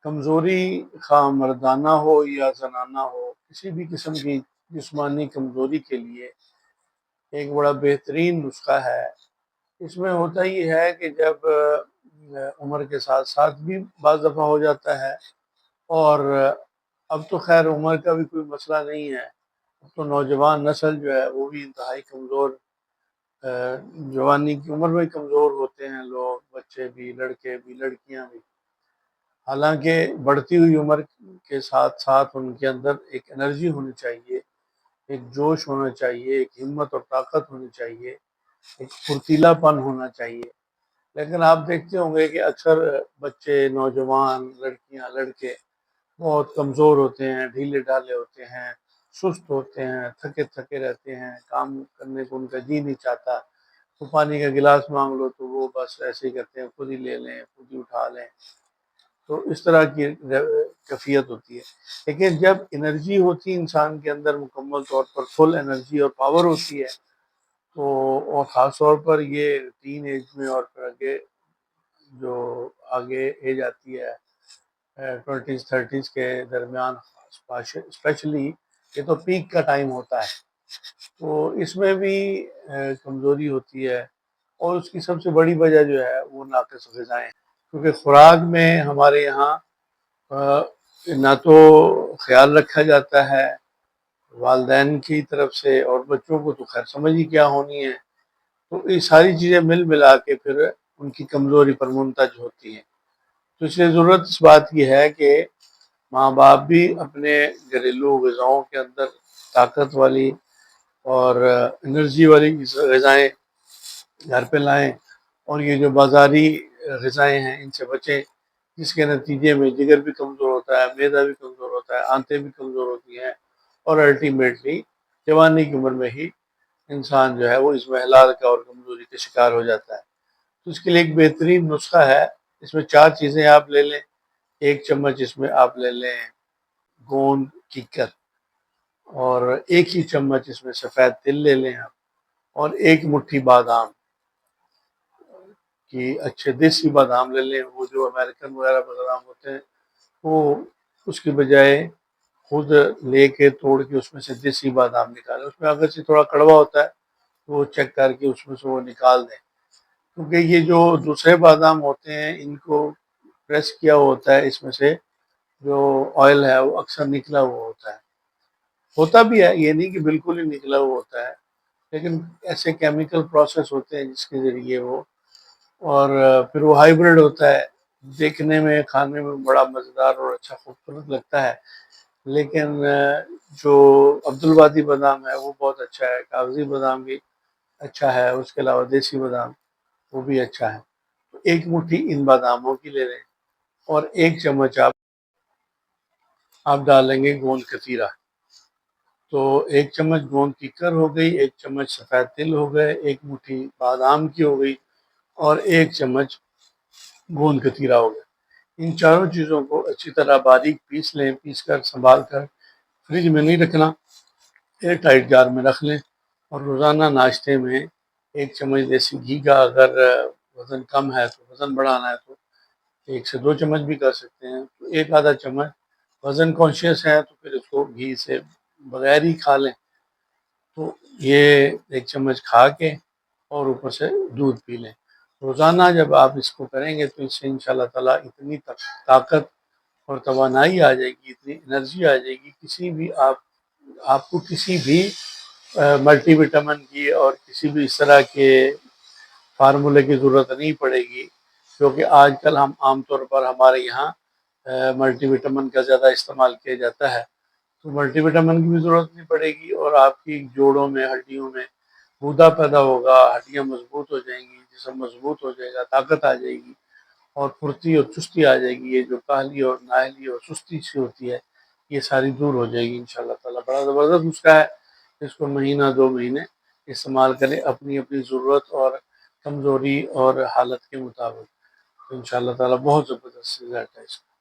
کمزوری خواہ مردانہ ہو یا زنانہ ہو، کسی بھی قسم کی جسمانی کمزوری کے لیے ایک بڑا بہترین نسخہ ہے۔ اس میں ہوتا یہ ہے کہ جب عمر کے ساتھ ساتھ بھی بعض دفعہ ہو جاتا ہے، اور اب تو خیر عمر کا بھی کوئی مسئلہ نہیں ہے، اب تو نوجوان نسل جو ہے وہ بھی انتہائی کمزور، جوانی کی عمر میں کمزور ہوتے ہیں لوگ، بچے بھی، لڑکے بھی، لڑکیاں بھی۔ حالانکہ بڑھتی ہوئی عمر کے ساتھ ساتھ ان کے اندر ایک انرجی ہونی چاہیے، ایک جوش ہونا چاہیے، ایک ہمت اور طاقت ہونی چاہیے، ایک پھرتیلا پن ہونا چاہیے۔ لیکن آپ دیکھتے ہوں گے کہ اکثر بچے، نوجوان، لڑکیاں، لڑکے بہت کمزور ہوتے ہیں، ڈھیلے ڈھالے ہوتے ہیں، سست ہوتے ہیں، تھکے تھکے رہتے ہیں، کام کرنے کو ان کا جی نہیں چاہتا۔ تو پانی کا گلاس مانگ لو تو وہ بس ایسے ہی کرتے ہیں، خود ہی لے لیں، خود ہی اٹھا لیں۔ تو اس طرح کی کیفیت ہوتی ہے۔ لیکن جب انرجی ہوتی ہے انسان کے اندر مکمل طور پر فل انرجی اور پاور ہوتی ہے، تو اور خاص طور پر یہ ٹین ایج میں اور پھر آگے جو آگے ایج آتی ہے 20s 30s کے درمیان، اسپیشلی یہ تو پیک کا ٹائم ہوتا ہے، تو اس میں بھی کمزوری ہوتی ہے۔ اور اس کی سب سے بڑی وجہ جو ہے وہ ناقص غذائیں ہیں، کیونکہ خوراک میں ہمارے یہاں نہ تو خیال رکھا جاتا ہے والدین کی طرف سے، اور بچوں کو تو خیر سمجھ ہی کیا ہونی ہے، تو یہ ساری چیزیں مل ملا کے پھر ان کی کمزوری پر منتج ہوتی ہیں۔ تو اس لیے ضرورت اس بات کی ہے کہ ماں باپ بھی اپنے گھریلو غذاؤں کے اندر طاقت والی اور انرجی والی غذائیں گھر پہ لائیں، اور یہ جو بازاری غذائیں ہیں ان سے بچیں، جس کے نتیجے میں جگر بھی کمزور ہوتا ہے، معدہ بھی کمزور ہوتا ہے، آنتیں بھی کمزور ہوتی ہیں، اور الٹیمیٹلی جوانی کی عمر میں ہی انسان جو ہے وہ اس محلال کا اور کمزوری کا شکار ہو جاتا ہے۔ تو اس کے لیے ایک بہترین نسخہ ہے۔ اس میں 4 چیزیں آپ لے لیں۔ 1 چمچ اس میں آپ لے لیں گوند کیکر، اور 1 ہی چمچ اس میں سفید تل لے لیں آپ، اور 1 مٹھی بادام کی اچھے دیسی بادام لے لیں، وہ جو امریکن وغیرہ بادام ہوتے ہیں وہ اس کی بجائے خود لے کے توڑ کے اس میں سے دیسی بادام نکالیں۔ اس میں اگر سے تھوڑا کڑوا ہوتا ہے تو وہ چیک کر کے اس میں سے وہ نکال دیں، کیونکہ یہ جو دوسرے بادام ہوتے ہیں ان کو پریس کیا ہوتا ہے، اس میں سے جو آئل ہے وہ اکثر نکلا ہوا ہوتا بھی ہے، یہ نہیں کہ بالکل ہی نکلا ہوا ہوتا ہے، لیکن ایسے کیمیکل پروسیس ہوتے ہیں جس کے ذریعے وہ، اور پھر وہ ہائیبرڈ ہوتا ہے، دیکھنے میں کھانے میں بڑا مزیدار اور اچھا خوبصورت لگتا ہے، لیکن جو عبدالوادی بادام ہے وہ بہت اچھا ہے، کاغذی بادام بھی اچھا ہے، اس کے علاوہ دیسی بادام وہ بھی اچھا ہے۔ تو 1 مٹھی ان باداموں کی لے لیں، اور 1 چمچ آپ ڈالیں گے گوند کتیرا۔ تو 1 چمچ گوند کیکر ہو گئی، 1 چمچ سفید تل ہو گئے، 1 مٹھی بادام کی ہو گئی، اور 1 چمچ گوند کتیرا ہو گیا۔ ان چاروں چیزوں کو اچھی طرح باریک پیس لیں، پیس کر سنبھال کر فریج میں نہیں رکھنا، ایئر ٹائٹ جار میں رکھ لیں، اور روزانہ ناشتے میں 1 چمچ دیسی گھی کا، اگر وزن کم ہے تو وزن بڑھانا ہے تو 1 سے 2 چمچ بھی کر سکتے ہیں، تو 1 آدھا چمچ، وزن کانشیس ہے تو پھر اس کو گھی سے بغیر ہی کھا لیں۔ تو یہ 1 چمچ کھا کے اور اوپر سے دودھ پی لیں روزانہ۔ جب آپ اس کو کریں گے تو اس سے انشاءاللہ تعالیٰ اتنی طاقت اور توانائی آ جائے گی، اتنی انرجی آ جائے گی، کسی بھی آپ کو کسی بھی ملٹی وٹامن کی اور کسی بھی اس طرح کے فارمولے کی ضرورت نہیں پڑے گی، کیونکہ آج کل ہم عام طور پر ہمارے یہاں ملٹی وٹامن کا زیادہ استعمال کیا جاتا ہے، تو ملٹی وٹامن کی بھی ضرورت نہیں پڑے گی، اور آپ کی جوڑوں میں، ہڈیوں میں گودا پیدا ہوگا، ہڈیاں مضبوط ہو جائیں گی، جسم مضبوط ہو جائے گا، طاقت آ جائے گی، اور پھرتی اور چستی آ جائے گی۔ یہ جو کاہلی اور نااہلی اور سستی سی ہوتی ہے یہ ساری دور ہو جائے گی انشاءاللہ تعالیٰ۔ بڑا زبردست نسخہ ہے، اس کو مہینہ 2 مہینے استعمال کریں اپنی ضرورت اور کمزوری اور حالت کے مطابق، تو انشاءاللہ تعالیٰ بہت زبردست رزلٹ ہے اس کا۔